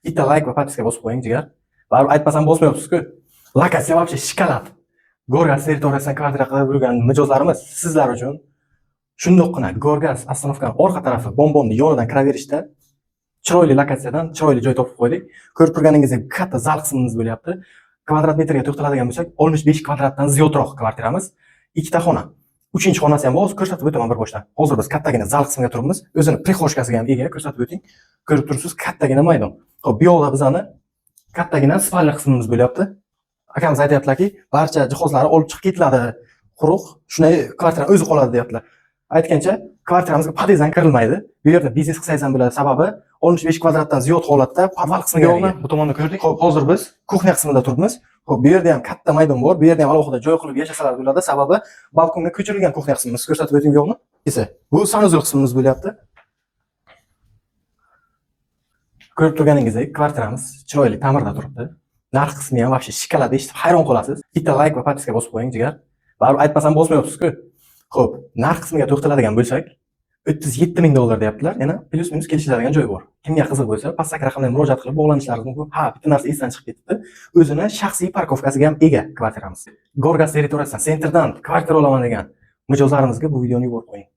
Bitta like va подписка bosib qo'ying jigar. Baribir aytmasam bosmayapsiz-ku. Lokatsiya вообще shikolat. Gorgas territoriyasidan kvartira qilib yurgan mijozlarimiz sizlar uchun shundoqqina Gorgas ostanovkaning orqa tarafi bombomni yonidan kiraverishda chiroyli lokatsiyadan chiroyli joy topib qo'ydik. Ko'rib turganingizdek katta zal qismimiz bo'lyapti. Kvadrat metrga to'xtaladigan bo'lsak, 65 kvadratdan ziyodroq kvartiramiz. Ikkita xona. 3-xonasi ham bor, ko'rsatib o'taman bir boshdan. Hozir biz kattagina zal qismiga turibmiz. O'zini prixoshkasiga ham ega, ko'rsatib o'ting. Ko'rib turibsiz, kattagina maydon. Xo'p, bu yoqda bizani kattagina spalni qismimiz bo'lyapti. Akamiz aytayaptilarki, barcha jihozlari olib chiqib ketiladi. Quruq, shunday kvartira o'zi qoladi deyaptilar. Aytgancha, kvartiramizga podezdan kirilmaydi. Bu yerda biznes qilsangiz ham bo'ladi, sababi 65 kvadratdan ziyod holatda podval qismiga ega. Bu tomonda ko'rdik. Xo'p, hozir biz kuxnya qismida turibmiz. Xo'p, bu yerda ham katta maydon bor. Bu yerda ham alohida joy qilib yashasalar bo'ladi, sababi balkonga ko'chirilgan kuxnya qismimiz. Ko'rsatib o'ting yo'qmi? Esa, bu sanuzul qismimiz bo'lyapti. Ko'rib turganingizdek, kvartiramiz chiroyli ta'mirda turibdi. Narx qismi ham вообще shikolat eshitib hayron qolasiz. Bitta like va podpiska bosib qo'ying jigar. Baribir aytmasam bosmayapsiz-ku. Xo'p, narx qismiga to'xtaladigan bo'lsak, 37 ming dollar deyaptilar. Yana plus minus kelishadigan joy bor. Kimga qiziq bo'lsa, pastdagi raqamlarga murojaat qilib bog'lanishlaringiz mumkin. Ha, bitta narsa esdan chiqib ketibdi. O'zini shaxsiy parkovkasiga ham ega kvartiramiz. Gorgas territoriyasidan sentrdan kvartira olaman degan mijozlarimizga bu videoni yuborib qo'ying.